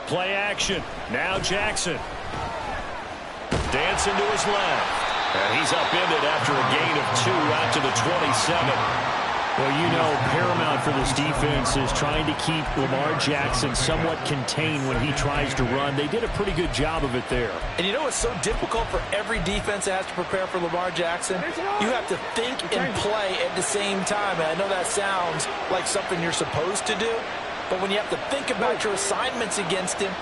Play action. Now Jackson. Dancing to his left. And he's upended after a gain of 2 out to the 27. Well, you know, paramount for this defense is trying to keep Lamar Jackson somewhat contained when he tries to run. They did a pretty good job of it there. And you know it's so difficult for every defense that has to prepare for Lamar Jackson? You have to think and play at the same time. And I know that sounds like something you're supposed to do, but when you have to think about your assignments against him,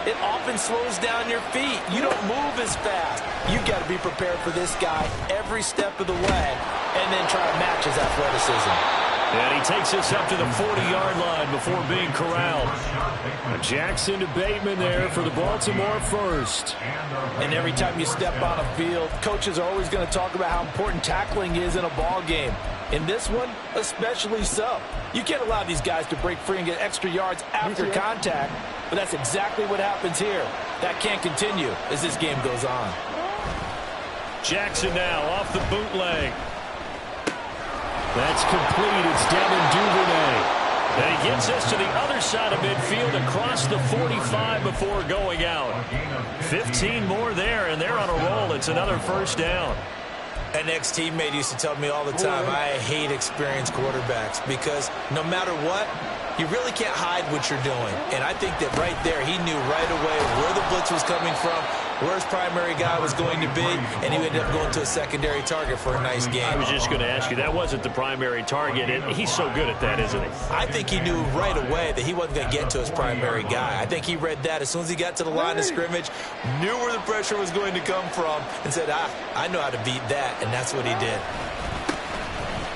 it often slows down your feet. You don't move as fast. You've got to be prepared for this guy every step of the way and then try to match his athleticism. And he takes us up to the 40-yard line before being corralled. Jackson to Bateman there for the Baltimore first. And every time you step on a field, coaches are always going to talk about how important tackling is in a ball game. In this one, especially so. You can't allow these guys to break free and get extra yards after contact, but that's exactly what happens here. That can't continue as this game goes on. Jackson now off the bootleg. That's complete. It's Devin Duvernay. And he gets us to the other side of midfield across the 45 before going out. 15 more there, and they're on a roll. It's another first down. An ex-teammate used to tell me all the time, I hate experienced quarterbacks because no matter what, you really can't hide what you're doing. And I think that right there, he knew right away where the blitz was coming from, where his primary guy was going to be, and he ended up going to a secondary target for a nice game. I was just going to ask you, that wasn't the primary target, and he's so good at that, isn't he? I think he knew right away that he wasn't going to get to his primary guy. I think he read that as soon as he got to the line of scrimmage, knew where the pressure was going to come from, and said, I know how to beat that, and that's what he did.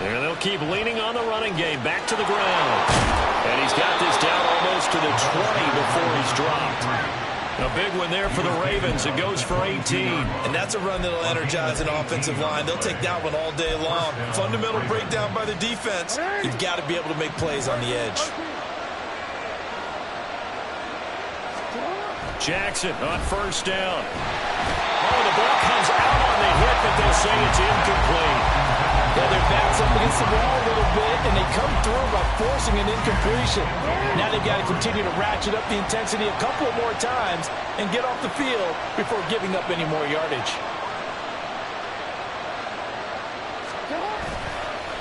And they'll keep leaning on the running game, back to the ground. And he's got this down almost to the 20 before he's dropped. A big one there for the Ravens. It goes for 18. And that's a run that'll energize an offensive line. They'll take that one all day long. Fundamental breakdown by the defense. You've got to be able to make plays on the edge. Jackson on first down. Oh, the ball comes out on the hit, but they'll say it's incomplete. Yeah, their backs up against the wall a little bit, and they come through by forcing an incompletion. Now they've got to continue to ratchet up the intensity a couple of more times and get off the field before giving up any more yardage.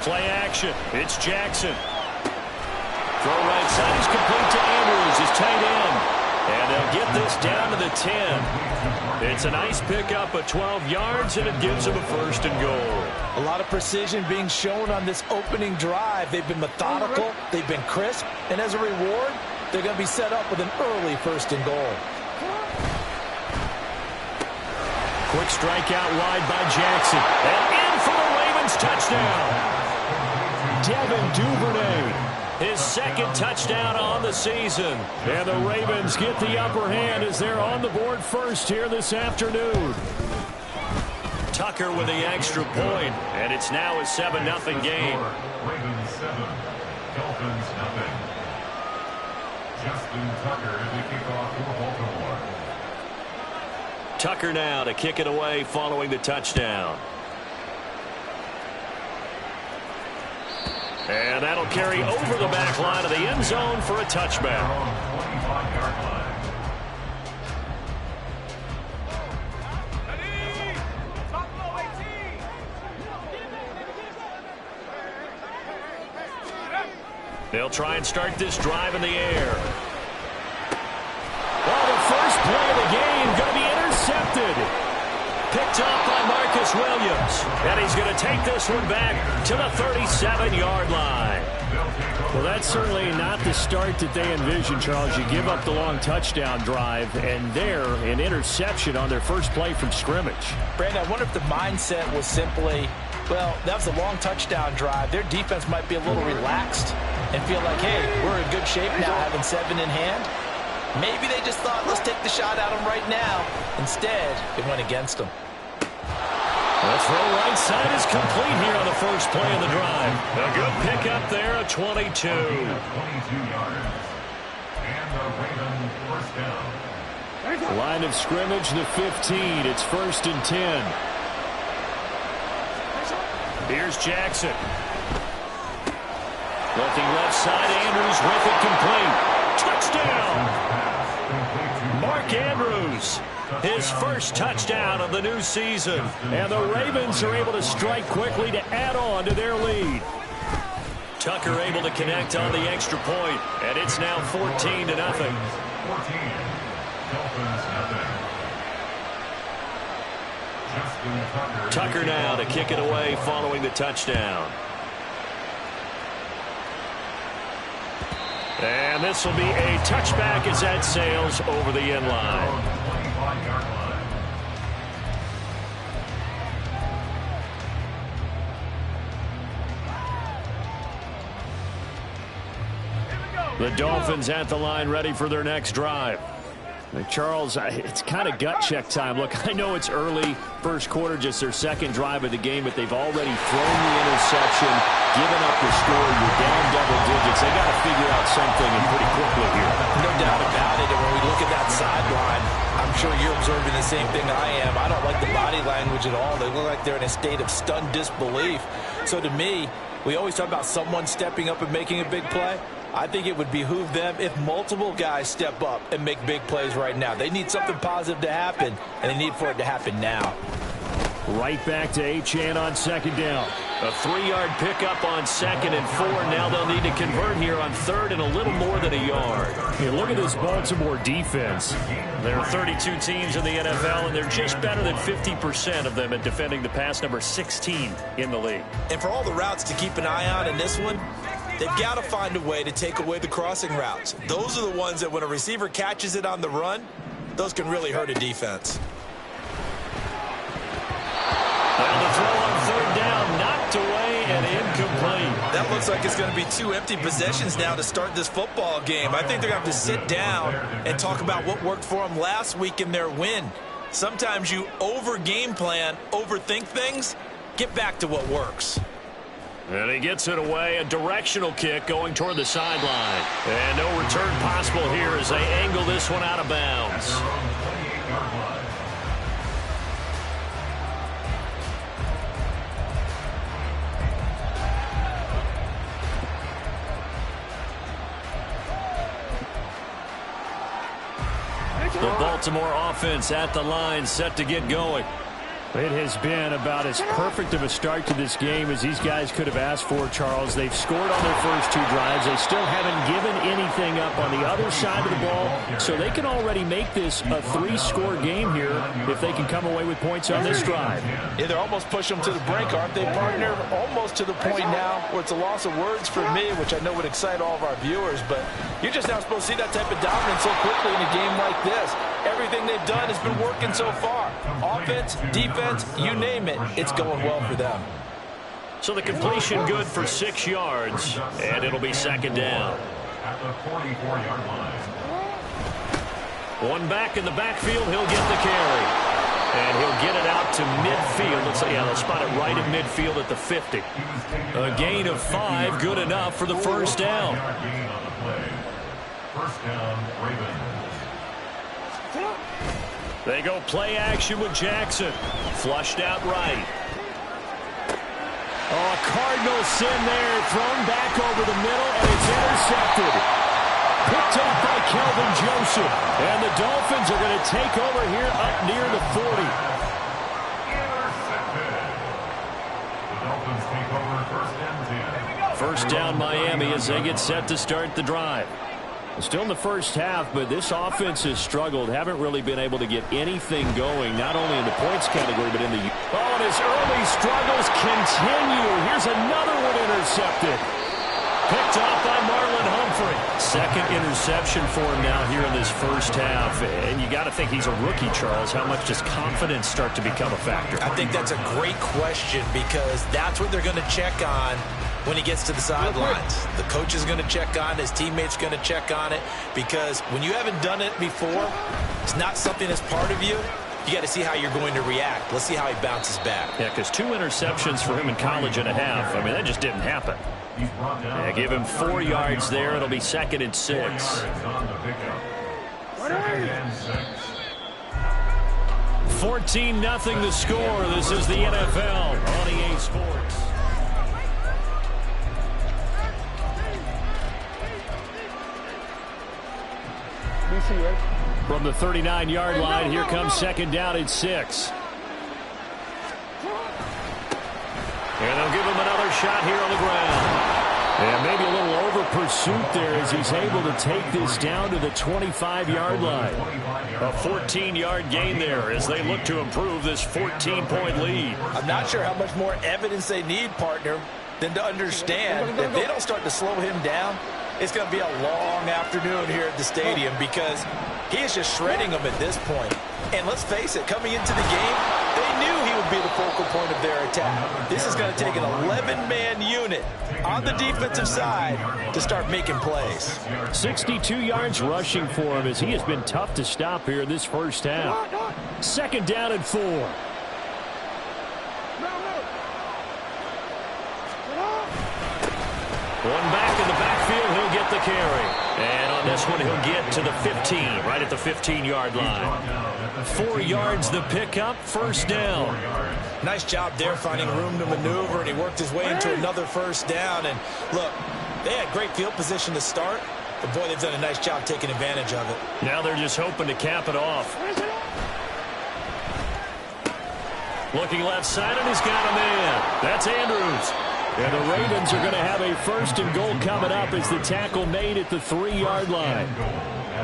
Play action. It's Jackson. Throw right side is complete to Andrews, his tight end. And they'll get this down to the 10. It's a nice pickup of 12 yards, and it gives them a first and goal. A lot of precision being shown on this opening drive. They've been methodical, they've been crisp, and as a reward, they're going to be set up with an early first and goal. Quick strike out wide by Jackson. And in for the Ravens touchdown. Devin Duvernay. His second touchdown on the season. And the Ravens get the upper hand as they're on the board first here this afternoon. Tucker with the extra point, and it's now a 7-0 game. Ravens 7, Dolphins nothing. Justin Tucker to kick off for Baltimore. Tucker now to kick it away following the touchdown. And that'll carry over the back line of the end zone for a touchback. 25-yard line. They'll try and start this drive in the air. Well, the first play of the game going to be intercepted. Picked up by Marcus Williams. And he's going to take this one back to the 37-yard line. Well, that's certainly not the start that they envisioned, Charles. You give up the long touchdown drive, and there, an interception on their first play from scrimmage. Brandon, I wonder if the mindset was simply, well, that was a long touchdown drive. Their defense might be a little relaxed and feel like, hey, we're in good shape now having 7 in hand. Maybe they just thought, let's take the shot at them right now. Instead, it went against them. The throw right side is complete here on the first play of the drive. A good pickup there, a 22. 22 yards. And the Ravens first down. Line of scrimmage, the 15. It's 1st and 10. Here's Jackson. Looking left side, Andrews with it complete. Touchdown! Mark Andrews, his first touchdown of the new season. And the Ravens are able to strike quickly to add on to their lead. Tucker able to connect on the extra point, and it's now 14-0. Tucker now to kick it away following the touchdown. And this will be a touchback as that sails over the end line. The Dolphins at the line ready for their next drive. Charles, it's kind of gut check time. Look, I know it's early, first quarter, just their second drive of the game, but they've already thrown the interception, given up the score. You're down double digits. They got to figure out something and pretty quickly here. No doubt about it. And when we look at that sideline, I'm sure you're observing the same thing I am. I don't like the body language at all. They look like they're in a state of stunned disbelief. So to me, we always talk about someone stepping up and making a big play. I think it would behoove them if multiple guys step up and make big plays right now. They need something positive to happen, and they need for it to happen now. Right back to Achane on second down. A 3-yard pickup on 2nd and 4. Now they'll need to convert here on 3rd and a little more than a yard. Hey, look at this Baltimore defense. There are 32 teams in the NFL, and they're just better than 50% of them at defending the pass, number 16 in the league. And for all the routes to keep an eye on in this one, they've got to find a way to take away the crossing routes. Those are the ones that when a receiver catches it on the run, those can really hurt a defense. And the throw on 3rd down, knocked away and incomplete. That looks like it's going to be 2 empty possessions now to start this football game. I think they're going to have to sit down and talk about what worked for them last week in their win. Sometimes you over-game plan, overthink things. Get back to what works. And he gets it away, a directional kick going toward the sideline. And no return possible here as they angle this one out of bounds. The Baltimore offense at the line, set to get going. It has been about as perfect of a start to this game as these guys could have asked for, Charles. They've scored on their first 2 drives. They still haven't given anything up on the other side of the ball, so they can already make this a 3-score game here if they can come away with points on this drive. Yeah, they're almost pushing them to the brink, aren't they, partner? Almost to the point now where it's a loss of words for me, which I know would excite all of our viewers, but you're just not supposed to see that type of dominance so quickly in a game like this. Everything they've done has been working so far. Offense, defense, you name it, it's going well for them. So the completion good for 6 yards, and it'll be 2nd down. At the 44-yard line. One back in the backfield, he'll get the carry. And he'll get it out to midfield. Looks like, yeah, they'll spot it right in midfield at the 50. A gain of 5, good enough for the first down. First down, Ravens. They go play action with Jackson. Flushed out right. Oh, Cardinal sin there, thrown back over the middle, and it's intercepted. Picked up by Kelvin Joseph. And the Dolphins are going to take over here up near the 40. Intercepted. The Dolphins take over 1st and 10. First down Miami as they get set to start the drive. Still in the first half, but this offense has struggled. Haven't really been able to get anything going, not only in the points category, but in the... Oh, and his early struggles continue. Here's another one intercepted. Picked off by Marlon Humphrey. 2nd interception for him now here in this first half. And you got to think he's a rookie, Charles. How much does confidence start to become a factor? I think that's a great question because that's what they're going to check on when he gets to the sidelines. The coach is going to check on it. His teammates going to check on it because when you haven't done it before, it's not something that's part of you. You got to see how you're going to react. Let's see how he bounces back. Yeah, because 2 interceptions for him in college and a half. I mean, that just didn't happen. Yeah, give him 4 yards there. It'll be 2nd and 6. 14-0 the score. This is the NFL on EA Sports. From the 39-yard line, here comes second down and 6. And they'll give him another shot here on the ground. And maybe a little over-pursuit there as he's able to take this down to the 25-yard line. A 14-yard gain there as they look to improve this 14-point lead. I'm not sure how much more evidence they need, partner, than to understand that if they don't start to slow him down, it's going to be a long afternoon here at the stadium because he is just shredding them at this point. And let's face it, coming into the game, they knew he would be the focal point of their attack. This is going to take an 11-man unit on the defensive side to start making plays. 62 yards rushing for him as he has been tough to stop here in this first half. Second down and 4. One back in the backfield, he'll get the carry. And on this one, he'll get to the 15, right at the 15-yard line. 4 yards the pickup, first down. Nice job there finding room to maneuver, and he worked his way into another first down. And look, they had great field position to start, but boy, they've done a nice job taking advantage of it. Now they're just hoping to cap it off. Looking left side, and he's got a man. That's Andrews. And the Ravens are going to have a first and goal coming up as the tackle made at the 3-yard line.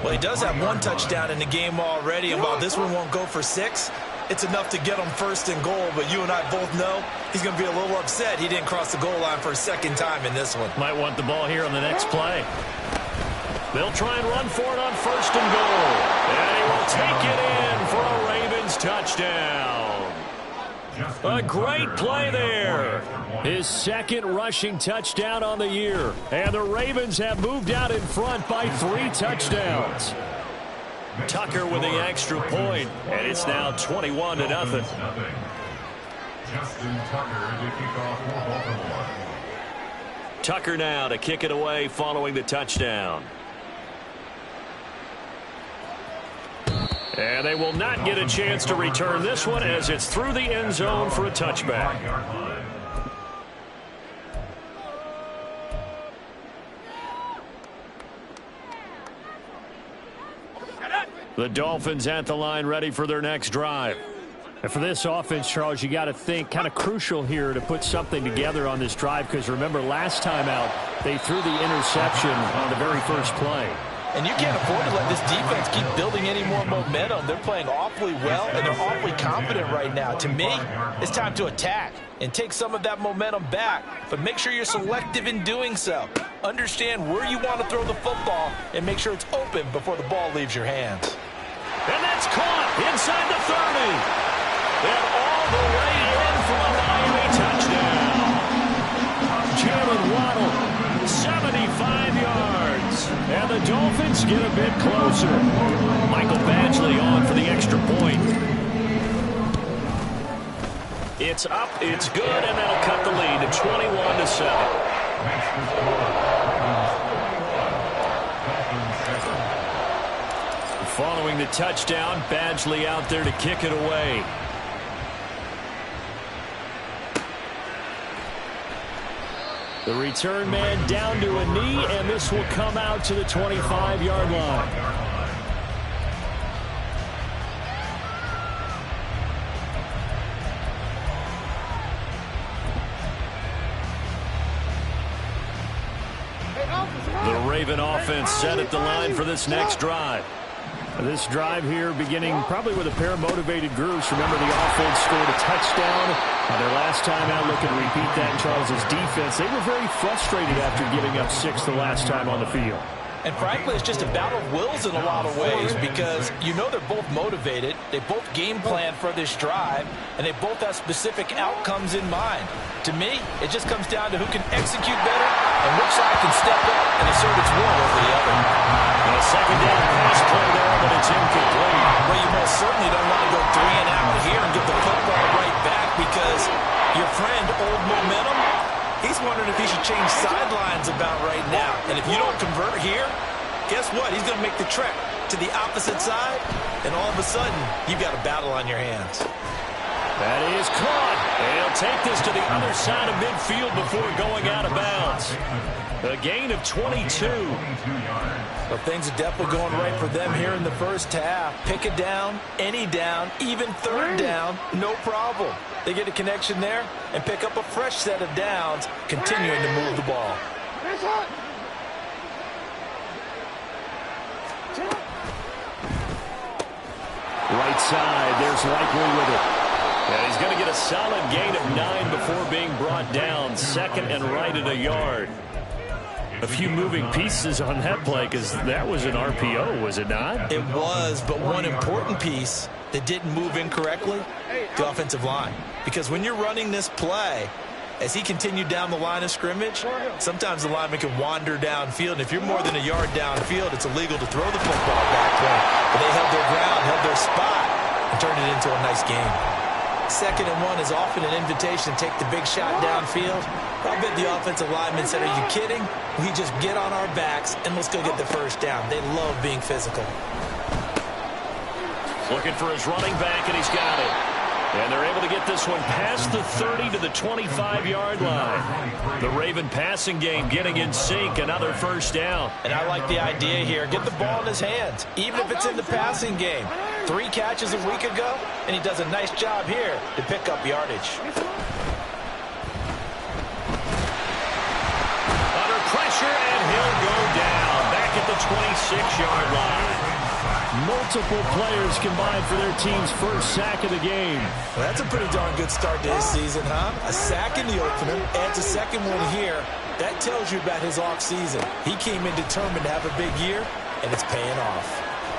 Well, he does have 1 touchdown in the game already, and while this one won't go for 6, it's enough to get him first and goal. But you and I both know he's going to be a little upset he didn't cross the goal line for a second time in this one. Might want the ball here on the next play. They'll try and run for it on first and goal. And he will take it in for a Ravens touchdown. A great play there. His second rushing touchdown on the year. And the Ravens have moved out in front by 3 touchdowns. Tucker with the extra point, and it's now 21-0. Justin Tucker to kick off for Baltimore. Tucker now to kick it away following the touchdown. And they will not get a chance to return this one as it's through the end zone for a touchback. The Dolphins at the line ready for their next drive. And for this offense, Charles, you got to think kind of crucial here to put something together on this drive because remember last time out they threw the interception on the very first play. And you can't afford to let this defense keep building any more momentum. They're playing awfully well, and they're awfully confident right now. To me, it's time to attack and take some of that momentum back. But make sure you're selective in doing so. Understand where you want to throw the football and make sure it's open before the ball leaves your hands. And that's caught inside the 30. And all the way in for a Miami touchdown. Jalen Waddle, 75 yards. And the Dolphins get a bit closer. Michael Badgley on for the extra point. It's up, it's good, and that'll cut the lead to 21-7. Following the touchdown, Badgley out there to kick it away. The return man down to a knee, and this will come out to the 25-yard line. The Raven offense set at the line for this next drive. This drive here beginning probably with a pair of motivated groups. Remember, the offense scored a touchdown their last time out. Looking to repeat that in Charles's defense. They were very frustrated after giving up 6 the last time on the field. And frankly, it's just a battle of wills in a lot of ways because you know they're both motivated. They both game plan for this drive, and they both have specific outcomes in mind. To me, it just comes down to who can execute better and which side can step up and assert its will over the other. And a second down pass play there, but it's incomplete. Well, you most certainly don't want to go 3 and out here and get the football right back because your friend, Old Momentum, he's wondering if he should change sidelines about right now. And if you don't convert here, guess what? He's going to make the trek to the opposite side, and all of a sudden, you've got a battle on your hands. That is caught. And he'll take this to the other side of midfield before going out of bounds. A gain of 22. Well, things are definitely going right for them here in the first half. Pick a down, any down, even third down, no problem. They get a connection there and pick up a fresh set of downs, continuing to move the ball. Right side, there's Likely with it. And he's going to get a solid gain of 9 before being brought down. Second and right at a yard. A few moving pieces on that play because that was an RPO, was it not? It was, but one important piece that didn't move incorrectly, the offensive line. Because when you're running this play, as he continued down the line of scrimmage, sometimes the lineman can wander downfield. And if you're more than a yard downfield, it's illegal to throw the football at that point. But they held their ground, held their spot, and turned it into a nice game. 2nd and 1 is often an invitation to take the big shot downfield. I bet the offensive lineman said, are you kidding? We just get on our backs and let's go get the first down. They love being physical. Looking for his running back, and he's got it. And they're able to get this one past the 30 to the 25-yard line. The Raven passing game getting in sync, another first down. And I like the idea here. Get the ball in his hands, even if it's in the passing game. 3 catches a week ago, and he does a nice job here to pick up yardage. Under pressure, and he'll go down back at the 26-yard line. Multiple players combined for their team's first sack of the game. Well, that's a pretty darn good start to his season, huh? A sack in the opener, adds a second one here. That tells you about his offseason. He came in determined to have a big year, and it's paying off.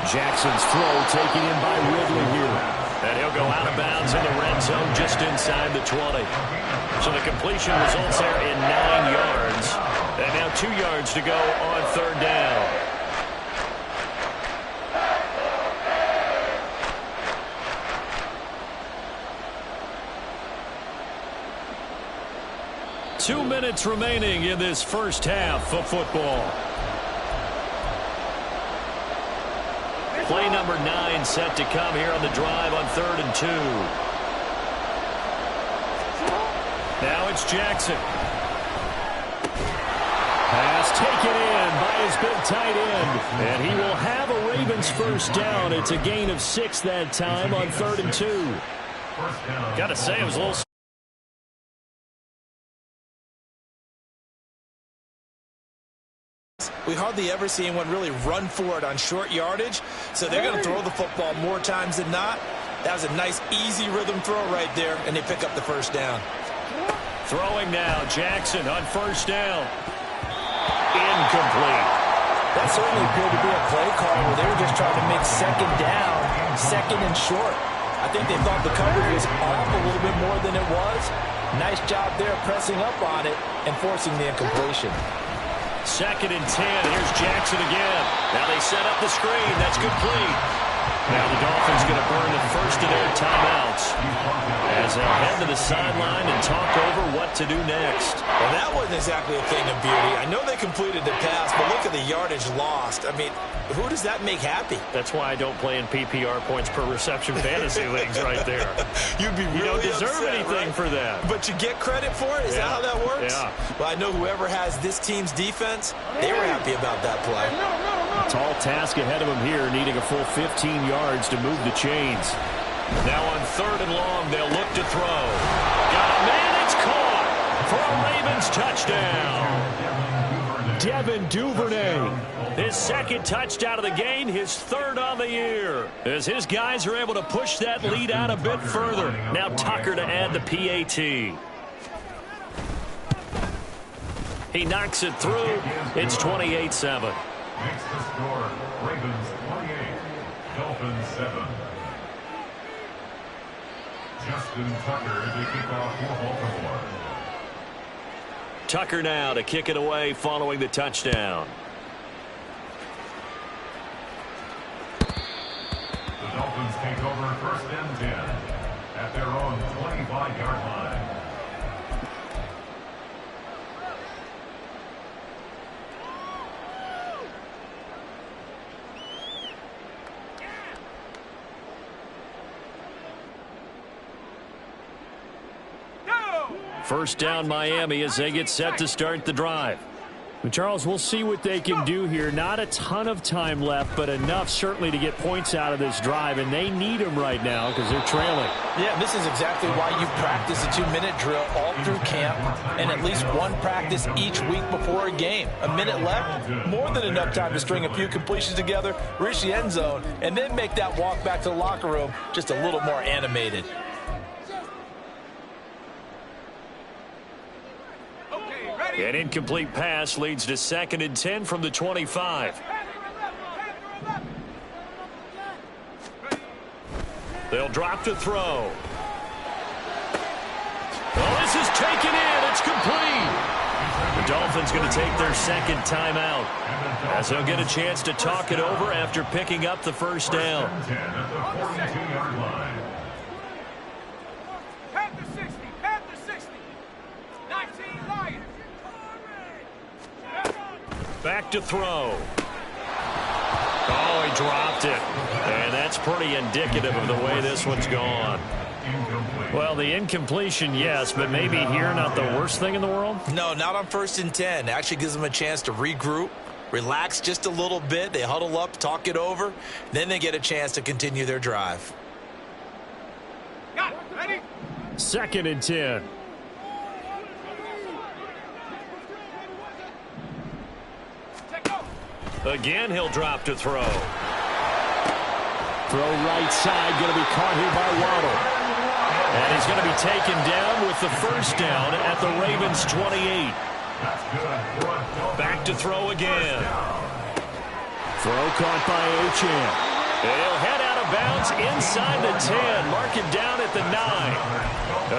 Jackson's throw taken in by Ridley here. And he'll go out of bounds in the red zone just inside the 20. So the completion results there in 9 yards. And now 2 yards to go on third down. Two minutes remaining in this first half of football. Play number 9 set to come here on the drive on 3rd and 2. Now it's Jackson. Pass taken in by his big tight end. And he will have a Ravens first down. It's a gain of 6 that time on 3rd and 2. Got to say, it was a little... We hardly ever see anyone really run for it on short yardage, so they're going to throw the football more times than not. That was a nice, easy rhythm throw right there, and they pick up the first down. Throwing now, Jackson on first down. Incomplete. That certainly appeared to be a play call where they were just trying to make second down, second and short. I think they thought the coverage was off a little bit more than it was. Nice job there pressing up on it and forcing the incompletion. 2nd and 10. Here's Jackson again. Now they set up the screen. That's complete. Now the Dolphins going to burn the first of their timeouts as they'll head to the sideline and talk over what to do next. Well, that wasn't exactly a thing of beauty. I know they completed the pass, but look at the yardage lost. I mean, who does that make happy? That's why I don't play in PPR points per reception fantasy leagues right there. You'd be really You don't deserve upset, anything right? for that. But you get credit for it? Is that how that works? Yeah. Well, I know whoever has this team's defense, they were happy about that play. Tall task ahead of him here, needing a full 15 yards to move the chains. Now on 3rd and long, they'll look to throw. Got a man, it's caught for a Ravens touchdown. Devin Duvernay, his 2nd touchdown of the game, his 3rd on the year. As his guys are able to push that lead out a bit further. Now Tucker to add the PAT. He knocks it through. It's 28-7. Makes the score Ravens 28, Dolphins 7. Justin Tucker to kick off for Baltimore. Tucker now to kick it away following the touchdown. The Dolphins take over 1st and 10 at their own 25-yard line. First down Miami as they get set to start the drive. And Charles, we'll see what they can do here. Not a ton of time left, but enough certainly to get points out of this drive, and they need them right now because they're trailing. Yeah, this is exactly why you practice a 2-minute drill all through camp and at least one practice each week before a game. A minute left, more than enough time to string a few completions together, reach the end zone, and then make that walk back to the locker room just a little more animated. An incomplete pass leads to 2nd and 10 from the 25. They'll drop to throw. Oh, this is taken in. It's complete. The Dolphins going to take their 2nd timeout as they'll get a chance to talk it over after picking up the first down. Back to throw. Oh, he dropped it. And that's pretty indicative of the way this one's gone. Well, the incompletion, yes, but maybe here not the worst thing in the world? No, not on 1st and 10. Actually gives them a chance to regroup, relax just a little bit. They huddle up, talk it over. Then they get a chance to continue their drive. Got it. Ready? 2nd and 10. Again, he'll drop to throw. Throw right side, going to be caught here by Waddle. And he's going to be taken down with the first down at the Ravens' 28. Back to throw again. Throw caught by Achane. He'll head out of bounds inside the 10. Mark it down at the 9.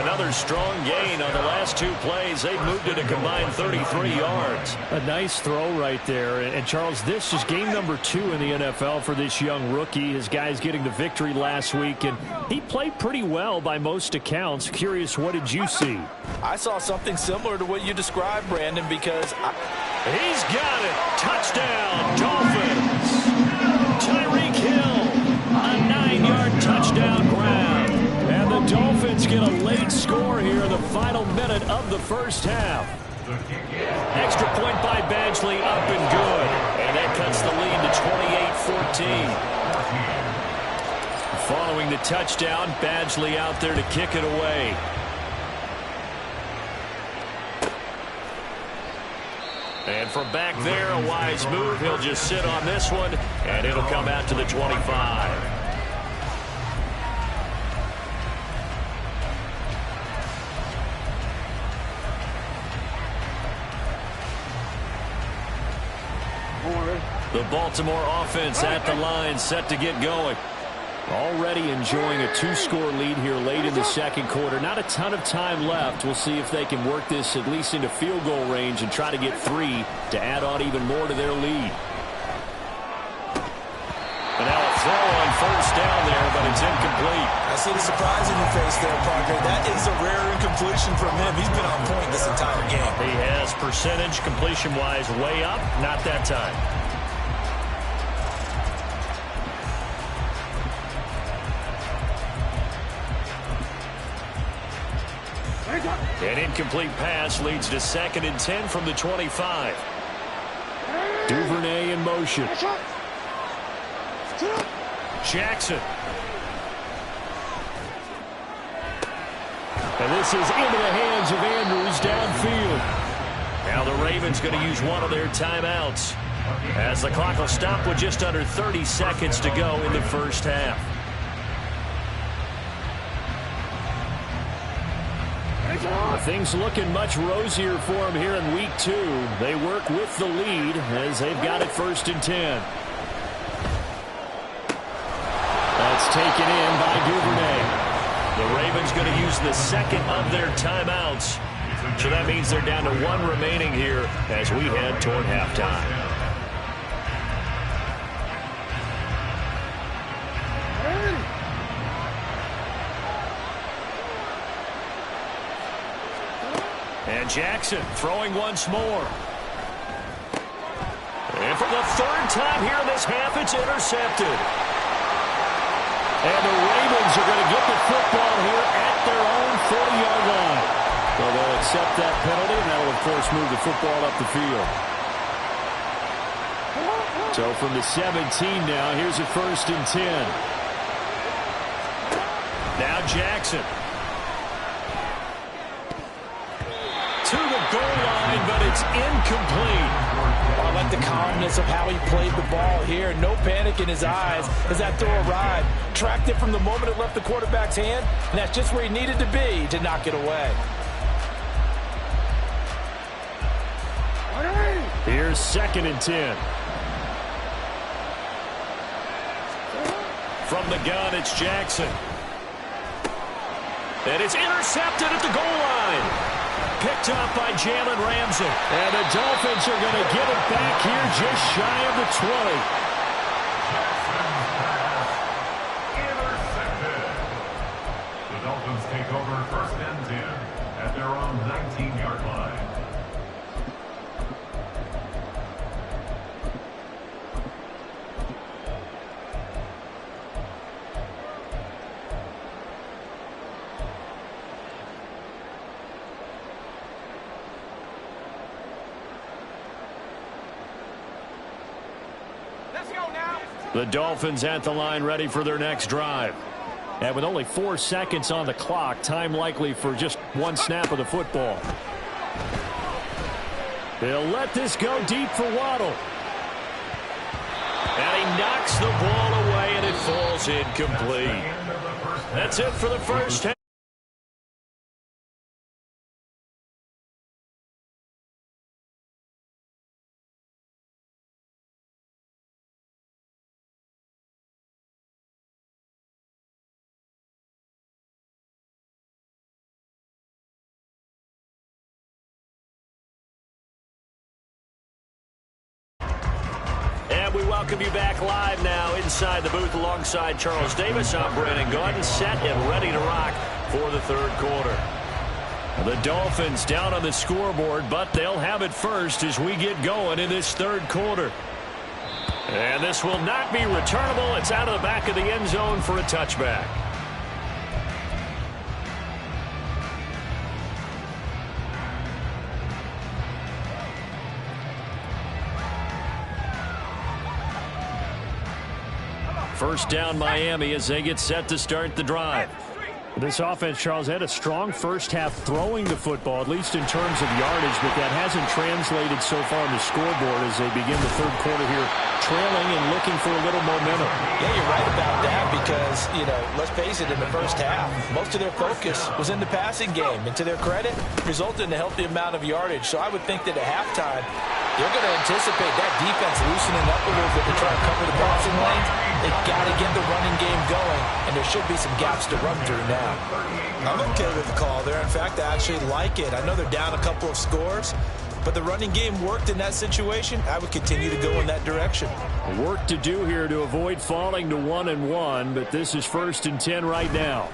Another strong gain on the last 2 plays. They've moved it a combined 33 yards. A nice throw right there. And Charles, this is game number 2 in the NFL for this young rookie. His guys getting the victory last week, and he played pretty well by most accounts. Curious, what did you see? I saw something similar to what you described, Brandon, because he's got it. Touchdown, Dolphins. Tyreek Hill, a 9-yard touchdown grab. And the Dolphins get a late score here in the final minute of the first half. Extra point by Badgley, up and good. And that cuts the lead to 28-14. Following the touchdown, Badgley out there to kick it away. And from back there, a wise move. He'll just sit on this one, and it'll come out to the 25. The Baltimore offense at the line, set to get going. Already enjoying a 2-score lead here late in the 2nd quarter. Not a ton of time left. We'll see if they can work this at least into field goal range and try to get 3 to add on even more to their lead. And now a throw on first down there, but it's incomplete. I see the surprise in your face there, Parker. That is a rare incompletion from him. He's been on point this entire game. He has percentage completion-wise way up, not that time. An incomplete pass leads to 2nd and 10 from the 25. Duvernay in motion. Jackson. And this is into the hands of Andrews downfield. Now the Ravens going to use one of their timeouts as the clock will stop with just under 30 seconds to go in the first half. Things looking much rosier for them here in week 2. They work with the lead as they've got it 1st and 10. That's taken in by Duvernay. The Ravens going to use the 2nd of their timeouts. So that means they're down to 1 remaining here as we head toward halftime. And Jackson throwing once more. And for the 3rd time here in this half, it's intercepted. And the Ravens are going to get the football here at their own 40-yard line. Although it's accept that penalty, and that will, of course, move the football up the field. So from the 17 now, here's a 1st and 10. Now Jackson. To the goal line, but it's incomplete. I like the calmness of how he played the ball here. No panic in his eyes as that throw arrived. Tracked it from the moment it left the quarterback's hand, and that's just where he needed to be to knock it away. Here's 2nd and 10. From the gun, it's Jackson. And it's intercepted at the goal line. Picked up by Jalen Ramsey. And the Dolphins are going to get it back here just shy of the 20. Intercepted. The Dolphins take over 1st and 10 at their own 19-yard line. The Dolphins at the line ready for their next drive. And with only 4 seconds on the clock, time likely for just one snap of the football. They'll let this go deep for Waddle. And he knocks the ball away, and it falls incomplete. That's it for the first half. And we welcome you back live now inside the booth alongside Charles Davis. I'm Brandon Gaudin, set and ready to rock for the 3rd quarter. The Dolphins down on the scoreboard, but they'll have it first as we get going in this 3rd quarter. And this will not be returnable. It's out of the back of the end zone for a touchback. First down Miami as they get set to start the drive. This offense, Charles, had a strong first half throwing the football, at least in terms of yardage, but that hasn't translated so far on the scoreboard as they begin the 3rd quarter here, trailing and looking for a little momentum. Yeah, you're right about that because, let's face it, in the first half, most of their focus was in the passing game. And to their credit, resulted in a healthy amount of yardage. So I would think that at halftime, they're going to anticipate that defense loosening up a little bit to try to cover the passing lanes. They've got to get the running game going, and there should be some gaps to run through now. I'm okay with the call there. In fact, I actually like it. I know they're down a couple of scores, but the running game worked in that situation. I would continue to go in that direction. Work to do here to avoid falling to 1-1, but this is 1st and 10 right now.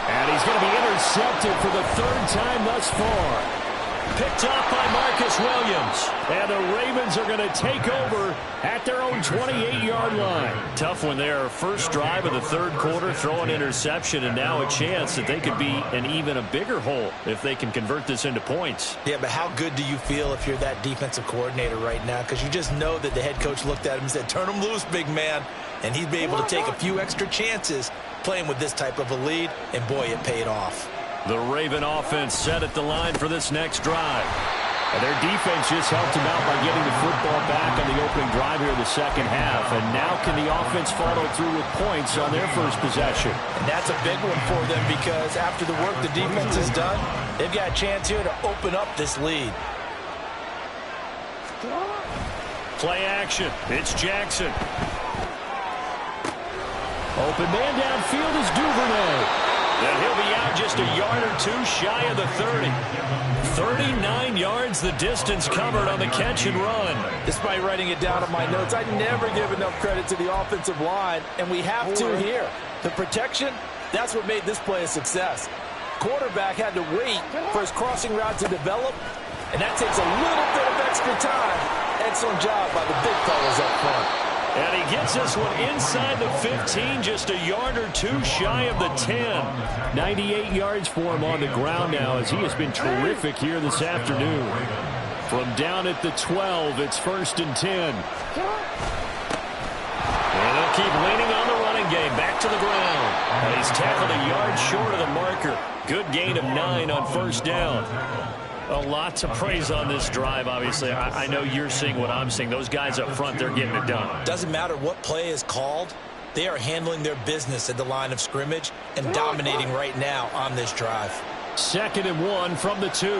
And he's going to be intercepted for the 3rd time thus far. Picked off by Marcus Williams. And the Ravens are going to take over at their own 28-yard line. Tough one there. First drive of the 3rd quarter, throw an interception, and now a chance that they could be in even a bigger hole if they can convert this into points. Yeah, but how good do you feel if you're that defensive coordinator right now? Because you just know that the head coach looked at him and said, turn him loose, big man. And he'd be able to take a few extra chances playing with this type of a lead, and boy, it paid off. The Raven offense set at the line for this next drive. And their defense just helped them out by getting the football back on the opening drive here in the 2nd half. And now can the offense follow through with points on their first possession? And that's a big one for them because after the work the defense has done, they've got a chance here to open up this lead. Play action. It's Jackson. Open man downfield is Duvernay. And he'll be out just a yard or 2 shy of the 30. 39 yards the distance covered on the catch and run. Despite writing it down on my notes, I never give enough credit to the offensive line, and we have to here. The protection, that's what made this play a success. Quarterback had to wait for his crossing route to develop, and that takes a little bit of extra time. Excellent job by the big fellas up front. And he gets this one inside the 15, just a yard or two shy of the 10. 98 yards for him on the ground now, as he has been terrific here this afternoon. From down at the 12, it's 1st and 10. And they'll keep leaning on the running game. Back to the ground. And he's tackled a yard short of the marker. Good gain of 9 on 1st down. A lot to praise on this drive, obviously. I know you're seeing what I'm seeing. Those guys up front, they're getting it done. Doesn't matter what play is called. They are handling their business at the line of scrimmage and dominating right now on this drive. 2nd and 1 from the 2.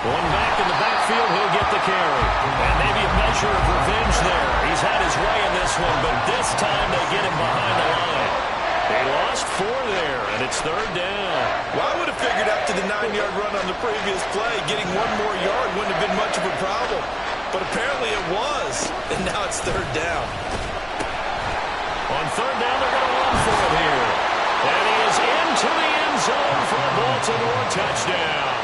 One back in the backfield, he'll get the carry. And maybe a measure of revenge there. He's had his way in this one, but this time they get him behind the line. They lost 4 there, and it's 3rd down. Well, I would have figured after the 9-yard run on the previous play, getting 1 more yard wouldn't have been much of a problem. But apparently it was, and now it's 3rd down. On 3rd down, they're going to run for it here. And he is into the end zone for a Baltimore touchdown.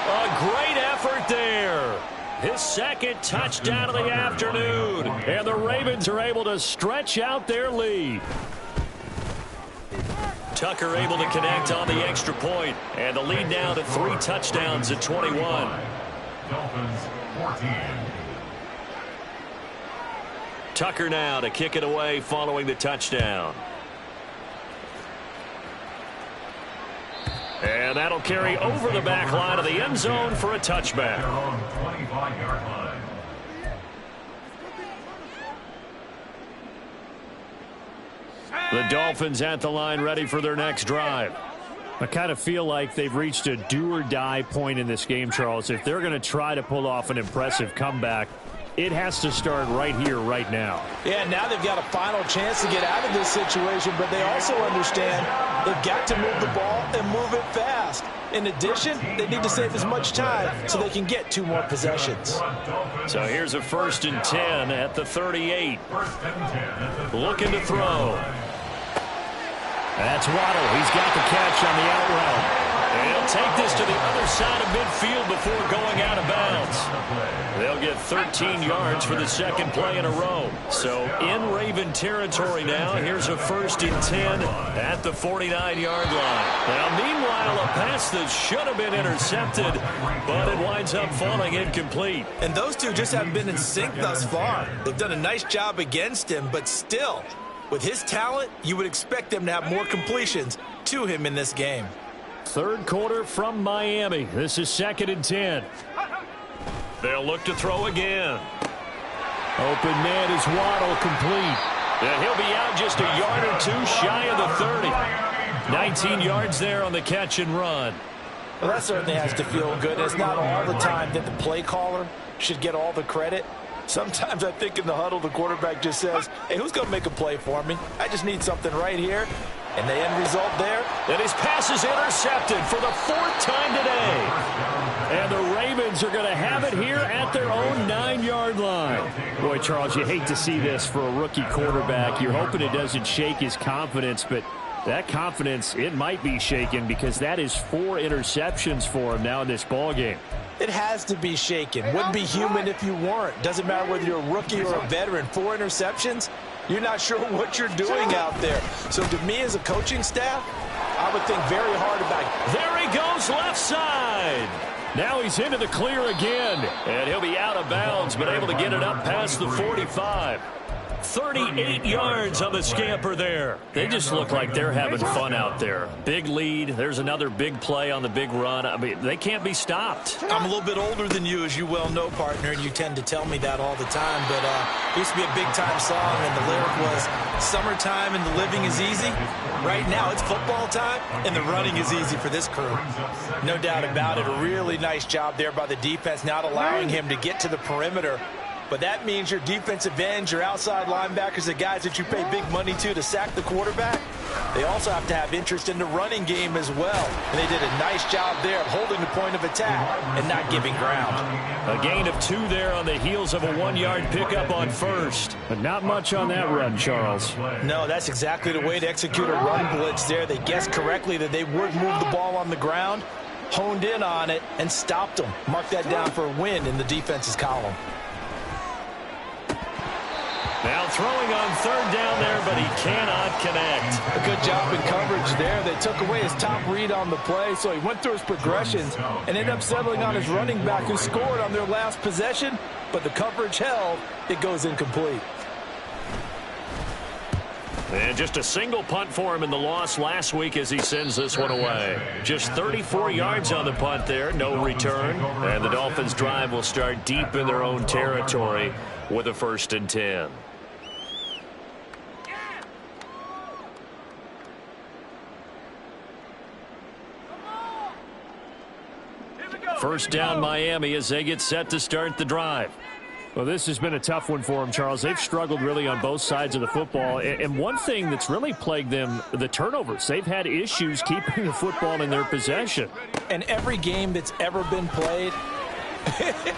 A great effort there. His 2nd touchdown of the afternoon. And the Ravens are able to stretch out their lead. Tucker able to connect on the extra point. And the lead now to 3 touchdowns at 21. Dolphins 14. Tucker now to kick it away following the touchdown. And that'll carry over the back line of the end zone for a touchback. They're on the 25-yard line. The Dolphins at the line, ready for their next drive. I kind of feel like they've reached a do-or-die point in this game, Charles. If they're going to try to pull off an impressive comeback, it has to start right here, right now. Yeah, now they've got a final chance to get out of this situation, but they also understand they've got to move the ball and move it fast. In addition, they need to save as much time so they can get 2 more possessions. So here's a 1st and 10 at the 38. Looking to throw. That's Waddle. He's got the catch on the out route. And he'll take this to the other side of midfield before going out of bounds. They'll get 13 yards for the 2nd play in a row. So in Raven territory now. Here's a 1st and 10 at the 49-yard line. Now, meanwhile, a pass that should have been intercepted, but it winds up falling incomplete. And those two just haven't been in sync thus far. They've done a nice job against him, but still, with his talent, you would expect them to have more completions to him in this game. 3rd quarter from Miami. This is 2nd and 10. They'll look to throw again. Open man is Waddle, complete. And he'll be out just a yard or 2 shy of the 30. 19 yards there on the catch and run. Well, that certainly has to feel good. It's not all the time that the play caller should get all the credit. Sometimes I think in the huddle, the quarterback just says, hey, who's going to make a play for me? I just need something right here. And the end result there. And his pass is intercepted for the 4th time today. And the Ravens are going to have it here at their own 9-yard line. Boy, Charles, you hate to see this for a rookie quarterback. You're hoping it doesn't shake his confidence, but that confidence, it might be shaken because that is 4 interceptions for him now in this ballgame. It has to be shaken. Wouldn't be human if you weren't. Doesn't matter whether you're a rookie or a veteran. 4 interceptions, you're not sure what you're doing out there. So to me as a coaching staff, I would think very hard about it. There he goes left side. Now he's into the clear again. And he'll be out of bounds, but able to get it up past the 45. 38 yards on the scamper there. They just look like they're having fun out there. Big lead. There's another big play on the big run. I mean, they can't be stopped. I'm a little bit older than you, as you well know, partner, and you tend to tell me that all the time. But it used to be a big-time song, and the lyric was, summertime and the living is easy. Right now, it's football time, and the running is easy for this crew. No doubt about it. A really nice job there by the defense, not allowing him to get to the perimeter. But that means your defensive ends, your outside linebackers, the guys that you pay big money to sack the quarterback, they also have to have interest in the running game as well. And they did a nice job there of holding the point of attack and not giving ground. A gain of 2 there on the heels of a 1-yard pickup on 1st. But not much on that run, Charles. No, that's exactly the way to execute a run blitz there. They guessed correctly that they would move the ball on the ground, honed in on it, and stopped them. Mark that down for a win in the defense's column. Now throwing on third down there, but he cannot connect. A good job in coverage there. They took away his top read on the play, so he went through his progressions and ended up settling on his running back who scored on their last possession, but the coverage held. It goes incomplete. And just a single punt for him in the loss last week as he sends this one away. Just 34 yards on the punt there, no return. And the Dolphins' drive will start deep in their own territory with a 1st and 10. First down Miami as they get set to start the drive. Well, this has been a tough one for them, Charles. They've struggled really on both sides of the football. And one thing that's really plagued them, the turnovers. They've had issues keeping the football in their possession. And every game that's ever been played,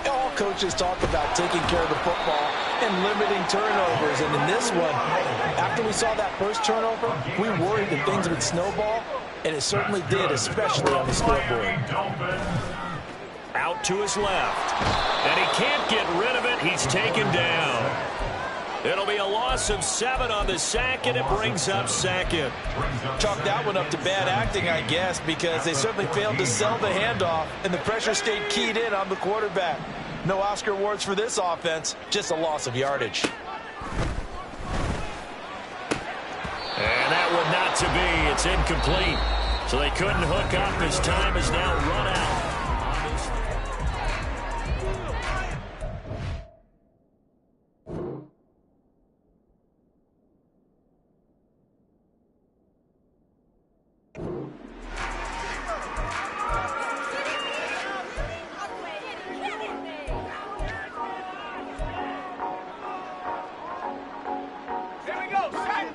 all coaches talk about taking care of the football and limiting turnovers. And in this one, after we saw that first turnover, we worried that things would snowball. And it certainly did, especially on the scoreboard. Out to his left. And he can't get rid of it. He's taken down. It'll be a loss of 7 on the sack, and it brings up 2nd. Chalk that one up to bad acting, I guess, because they certainly failed to sell the handoff, and the pressure stayed keyed in on the quarterback. No Oscar awards for this offense, just a loss of yardage. And that one not to be. It's incomplete. So they couldn't hook up. His time is now run out.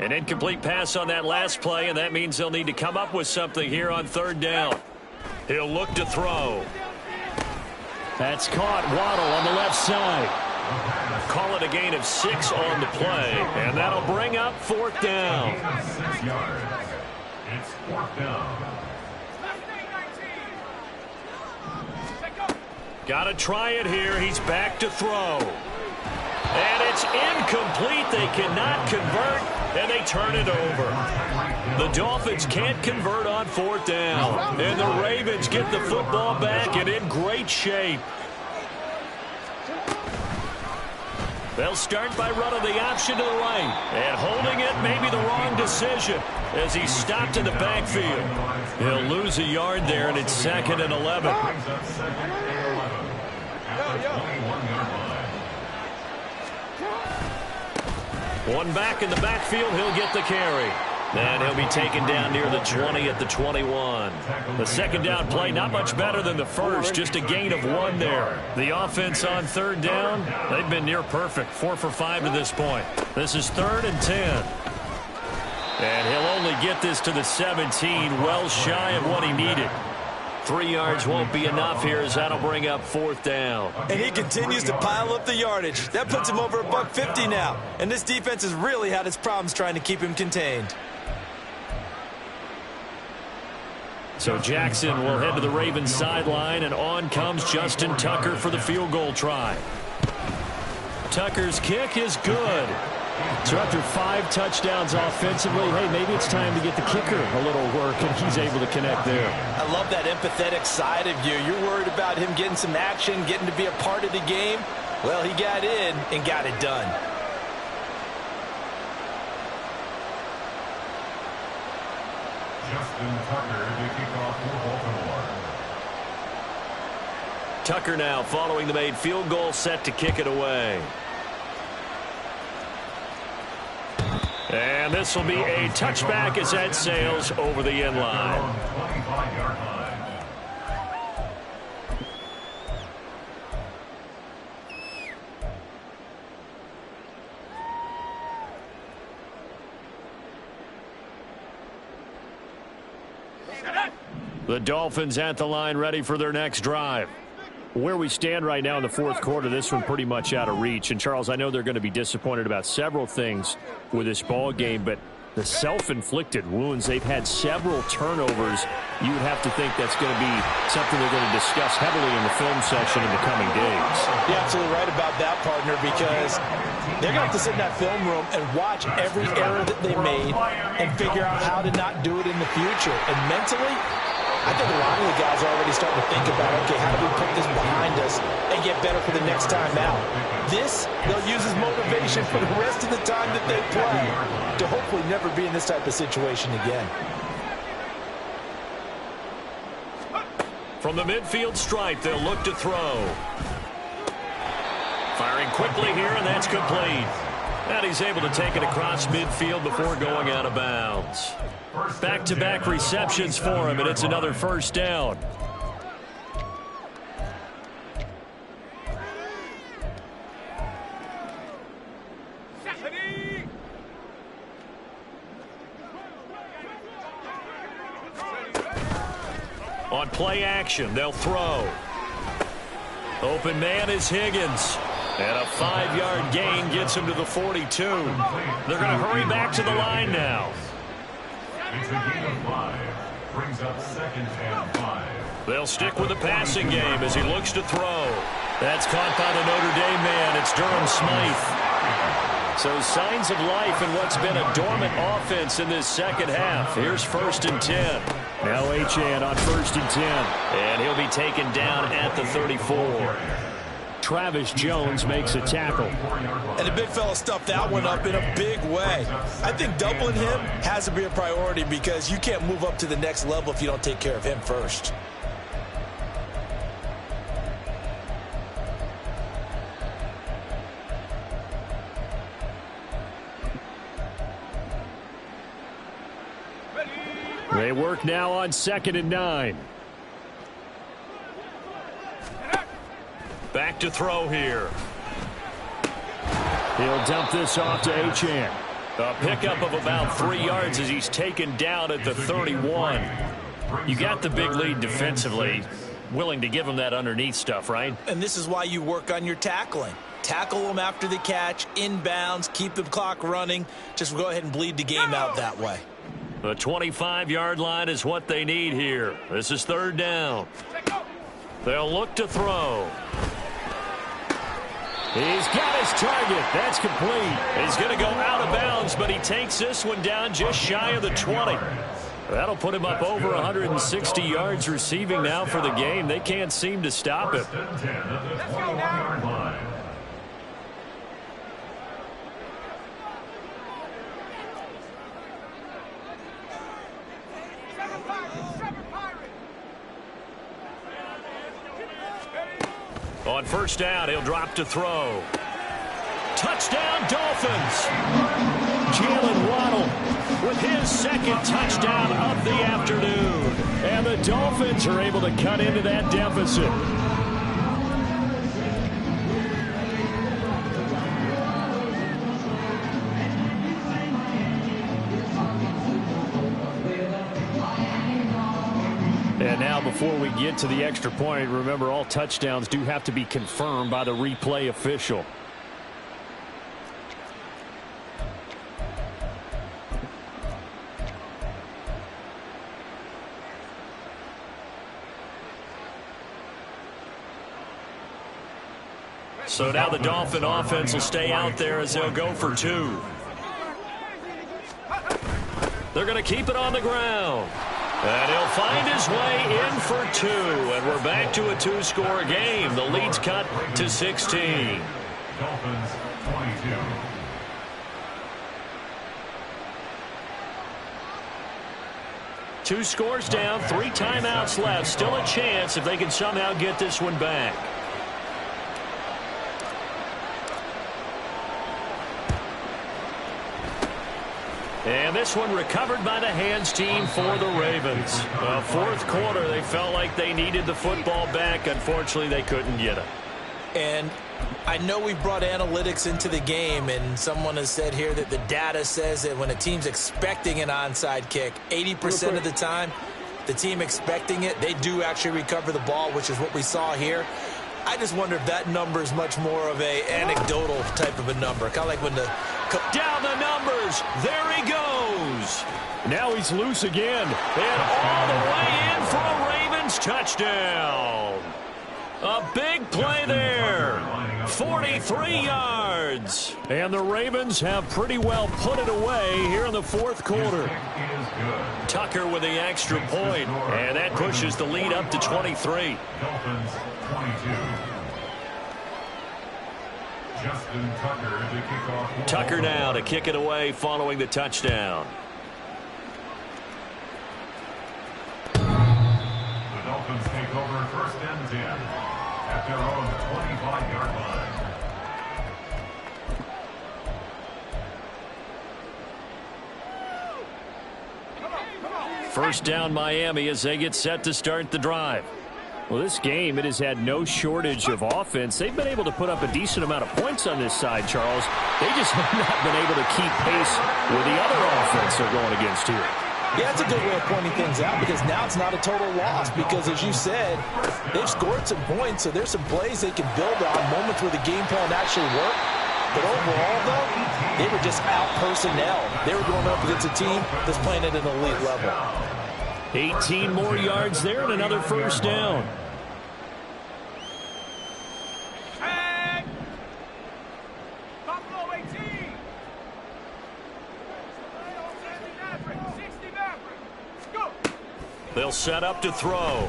An incomplete pass on that last play, and that means they'll need to come up with something here on 3rd down. He'll look to throw. That's caught. Waddle on the left side. Call it a gain of 6 on the play, and that'll bring up 4th down. 6 yards. It's 4th down. Got to try it here. He's back to throw. And it's incomplete. They cannot convert, and they turn it over. The Dolphins can't convert on 4th down, and the Ravens get the football back and in great shape. They'll start by running the option to the right, and holding it may be the wrong decision as he's stopped in the backfield. He'll lose a yard there, and it's 2nd and 11. One back in the backfield, he'll get the carry. And he'll be taken down near the 20 at the 21. The 2nd down play, not much better than the first, just a gain of 1 there. The offense on 3rd down, they've been near perfect, 4 for 5 to this point. This is 3rd and 10. And he'll only get this to the 17, well shy of what he needed. 3 yards won't be enough here as that'll bring up 4th down. And he continues to pile up the yardage. That puts him over $150 now. And this defense has really had its problems trying to keep him contained. So Jackson will head to the Ravens sideline, and on comes Justin Tucker for the field goal try. Tucker's kick is good. So after 5 touchdowns offensively, hey, maybe it's time to get the kicker a little work, and he's able to connect there. I love that empathetic side of you. You're worried about him getting some action, getting to be a part of the game. Well, he got in and got it done. Justin Tucker to kick off for Baltimore. Tucker now following the made field goal, set to kick it away. And this will be a touchback as that sails over the end line. 25-yard line. The Dolphins at the line, ready for their next drive. Where we stand right now in the 4th quarter, this one pretty much out of reach. And, Charles, I know they're going to be disappointed about several things with this ball game, but The self-inflicted wounds, they've had several turnovers. You would have to think that's going to be something they're going to discuss heavily in the film session in the coming days. You're absolutely right about that, partner, because they're going to have to sit in that film room and watch every error that they made and figure out how to not do it in the future. And mentally, I think a lot of the guys are already starting to think about, okay, how do we put this behind us and get better for the next time out? This, they'll use as motivation for the rest of the time that they play to hopefully never be in this type of situation again. From the midfield stripe, they'll look to throw. Firing quickly here, and that's complete. And he's able to take it across midfield before going out of bounds. Back-to-back receptions for him, and it's another first down. On play action, they'll throw. Open man is Higgins. And a 5-yard gain gets him to the 42. They're going to hurry back to the line now. It's a gain of 5. Brings up 2nd and 5. They'll stick with the passing game as he looks to throw. That's caught by the Notre Dame man. It's Durham Smythe. So signs of life in what's been a dormant offense in this second half. Here's 1st and 10. Now Achane on 1st and 10. And he'll be taken down at the 34. Travis Jones makes a tackle. And the big fella stuffed that one up in a big way. I think doubling him has to be a priority because you can't move up to the next level if you don't take care of him first. They work now on 2nd and 9. Back to throw here. He'll dump this off to Achane. A pickup of about 3 yards as he's taken down at the 31. You got the big lead defensively. Willing to give him that underneath stuff, right? And this is why you work on your tackling. Tackle them after the catch, inbounds, keep the clock running. Just go ahead and bleed the game out that way. The 25-yard line is what they need here. This is 3rd down. They'll look to throw. He's got his target. That's complete. He's going to go out of bounds, but he takes this one down just shy of the 20. That'll put him up over 160 yards receiving now for the game. They can't seem to stop him. On 1st down, he'll drop to throw. Touchdown, Dolphins. Jalen Waddle with his 2nd touchdown of the afternoon. And the Dolphins are able to cut into that deficit. And now before we get to the extra point, remember all touchdowns do have to be confirmed by the replay official. So now the Dolphin offense will stay out there as they'll go for 2. They're going to keep it on the ground. And he'll find his way in for 2. And we're back to a 2-score game. The lead's cut to 16. Dolphins 22. Two scores down, 3 timeouts left. Still a chance if they can somehow get this one back. And this one recovered by the hands team for the Ravens. 4th quarter, they felt like they needed the football back. Unfortunately, they couldn't get it. And I know we brought analytics into the game, and someone has said here that the data says that when a team's expecting an onside kick, 80% of the time, the team expecting it, they do actually recover the ball, which is what we saw here. I just wonder if that number is much more of a anecdotal type of a number, kind of like when the Down the numbers. There he goes. Now he's loose again. And all the way in for a Ravens touchdown. A big play there. 43 yards. And the Ravens have pretty well put it away here in the fourth quarter. Tucker with the extra point. And that pushes the lead up to 23. Dolphins 22. Justin Tucker, the kickoff. Tucker now to kick it away following the touchdown. The Dolphins take over first and 10 at their own 25-yard line. First down Miami as they get set to start the drive. Well, this game, it has had no shortage of offense. They've been able to put up a decent amount of points on this side, Charles. They just have not been able to keep pace with the other offense they're going against here. Yeah, it's a good way of pointing things out because now it's not a total loss because, as you said, they've scored some points, so there's some plays they can build on, moments where the game plan actually worked. But overall, though, they were just out personnel. They were going up against a team that's playing at an elite level. 18 more yards there and another first down. They'll set up to throw.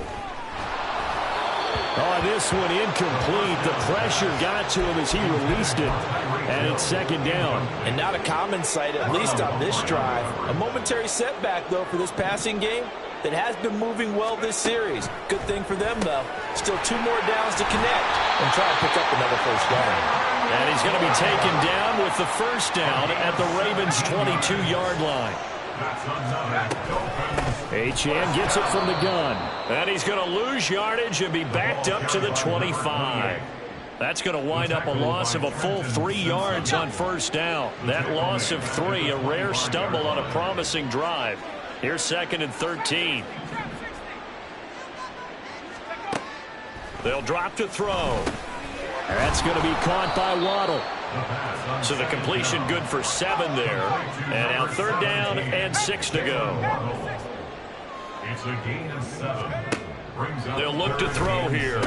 Oh, this one incomplete. The pressure got to him as he released it. And it's second down. And not a common sight, at least on this drive. A momentary setback, though, for this passing game that has been moving well this series. Good thing for them, though. Still 2 more downs to connect and try to pick up another first down. And he's going to be taken down with the first down at the Ravens' 22-yard line. Achane gets it from the gun. And he's going to lose yardage and be backed up to the 25. That's going to wind up a loss of a full 3 yards on first down. That loss of 3, a rare stumble on a promising drive. Here's second and 13. They'll drop to throw. That's going to be caught by Waddle. So the completion good for 7 there. And now third down and 6 to go. It's a gain of 7. They'll look to throw here.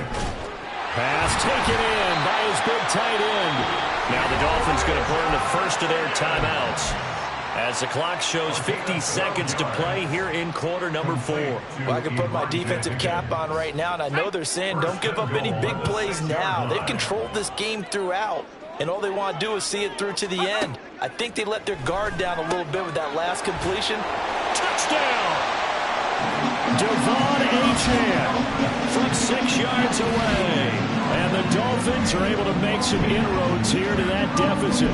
Pass taken in by his big tight end. Now the Dolphins going to burn the first of their timeouts as the clock shows 50 seconds to play here in quarter number 4. Well, I can put my defensive cap on right now, and I know they're saying don't give up any big plays now. They've controlled this game throughout, and all they want to do is see it through to the end. I think they let their guard down a little bit with that last completion. Touchdown! Devon Achane from 6 yards away. And the Dolphins are able to make some inroads here to that deficit.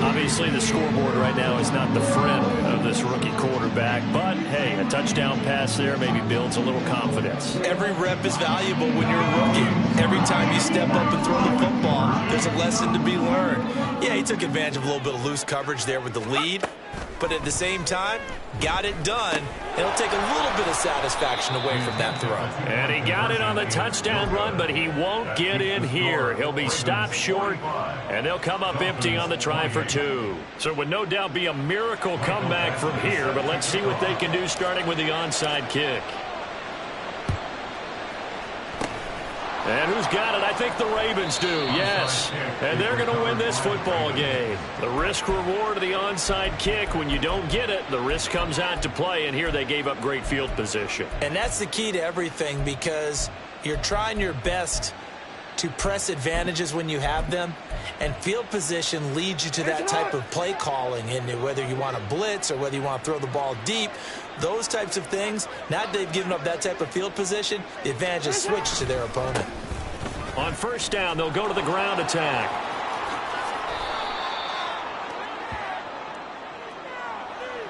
Obviously, the scoreboard right now is not the friend of this rookie quarterback. But, hey, a touchdown pass there maybe builds a little confidence. Every rep is valuable when you're a rookie. Every time you step up and throw the football, there's a lesson to be learned. Yeah, he took advantage of a little bit of loose coverage there with the lead. But at the same time, got it done. It'll take a little bit of satisfaction away from that throw. And he got it on the touchdown run, but he won't get in here. He'll be stopped short, and they'll come up empty on the try for 2. So it would no doubt be a miracle comeback from here, but let's see what they can do starting with the onside kick. And who's got it? I think the Ravens do, yes. And they're going to win this football game. The risk-reward of the onside kick, when you don't get it, the risk comes out to play, and here they gave up great field position. And that's the key to everything because you're trying your best to press advantages when you have them, and field position leads you to that type of play calling, and whether you want to blitz or whether you want to throw the ball deep, those types of things. Now that they've given up that type of field position, the advantage is switched to their opponent. On first down, they'll go to the ground attack.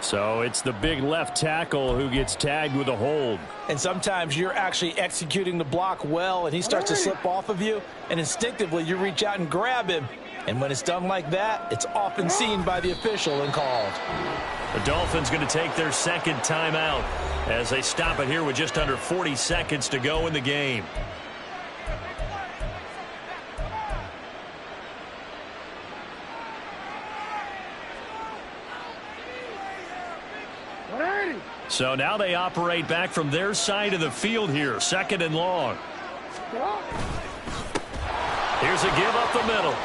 So it's the big left tackle who gets tagged with a hold. And sometimes you're actually executing the block well, and he starts to slip off of you, and instinctively you reach out and grab him. And when it's done like that, it's often seen by the official and called. The Dolphins going to take their second timeout as they stop it here with just under 40 seconds to go in the game. So now they operate back from their side of the field here, 2nd and long. Here's a give up the middle.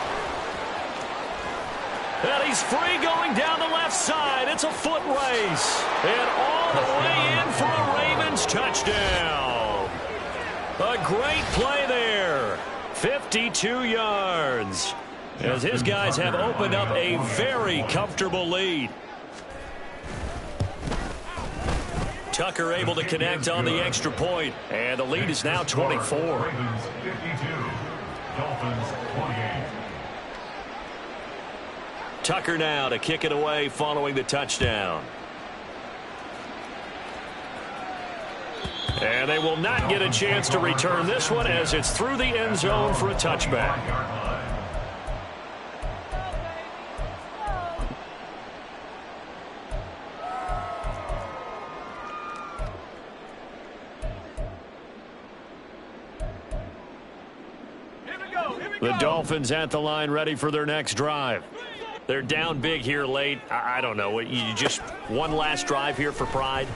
And he's free going down the left side. It's a foot race. And all the way in for a Ravens touchdown. A great play there. 52 yards. As his guys have opened up a very comfortable lead. Tucker able to connect on the extra point. And the lead is now 24. Ravens 52, Dolphins 28. Tucker now to kick it away following the touchdown. And they will not get a chance to return this one as it's through the end zone for a touchback. The Dolphins at the line ready for their next drive. They're down big here late. I don't know. You just one last drive here for pride?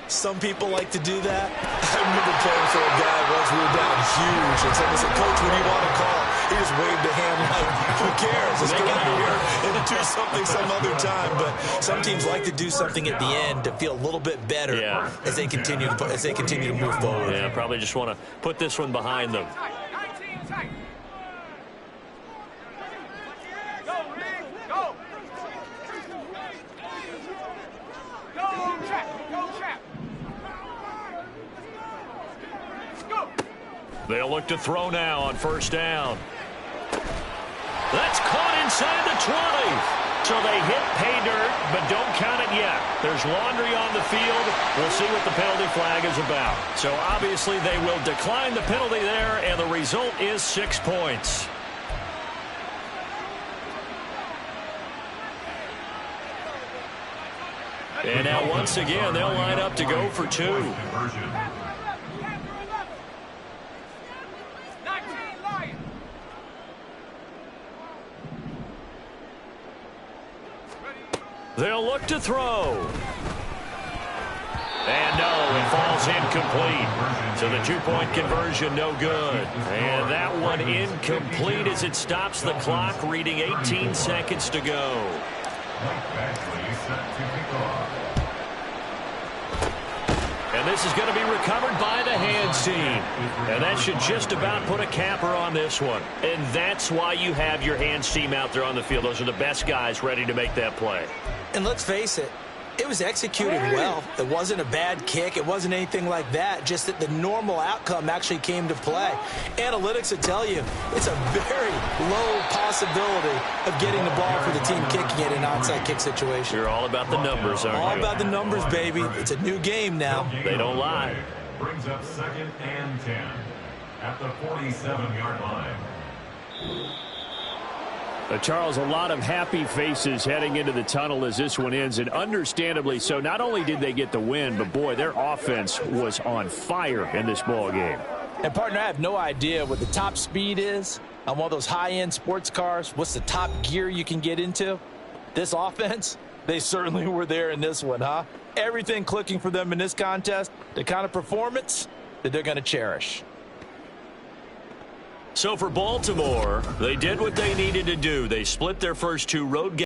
Some people like to do that. I remember playing for a guy once. We were down huge, and someone said, "Coach, what do you want to call?" He just waved a hand like, "Who cares? Let's get out of here and do something some other time." But some teams like to do something at the end to feel a little bit better as they continue to move forward. Yeah, probably just want to put this one behind them. They'll look to throw now on 1st down. That's caught inside the 20. So they hit pay dirt, but don't count it yet. There's laundry on the field. We'll see what the penalty flag is about. So obviously they will decline the penalty there, and the result is 6 points. And now once again, they'll line up to go for 2. They'll look to throw. And no, it falls incomplete. So the 2-point conversion no good. And that one incomplete as it stops the clock, reading 18 seconds to go. And this is going to be recovered by the hands team. And that should just about put a capper on this one. And that's why you have your hands team out there on the field. Those are the best guys ready to make that play. And let's face it, it was executed well. It wasn't a bad kick. It wasn't anything like that. Just that the normal outcome actually came to play. Analytics will tell you it's a very low possibility of getting the ball for the team kicking it in an onside kick situation. You're all about the numbers, aren't you? All about the numbers, baby. It's a new game now. They don't lie. Brings up 2nd and 10 at the 47-yard line. Charles, a lot of happy faces heading into the tunnel as this one ends, and understandably so. Not only did they get the win, but, boy, their offense was on fire in this ball game. And, partner, I have no idea what the top speed is on one of those high-end sports cars. What's the top gear you can get into? This offense, they certainly were there in this one, huh? Everything clicking for them in this contest, the kind of performance that they're going to cherish. So for Baltimore, they did what they needed to do. They split their first 2 road games.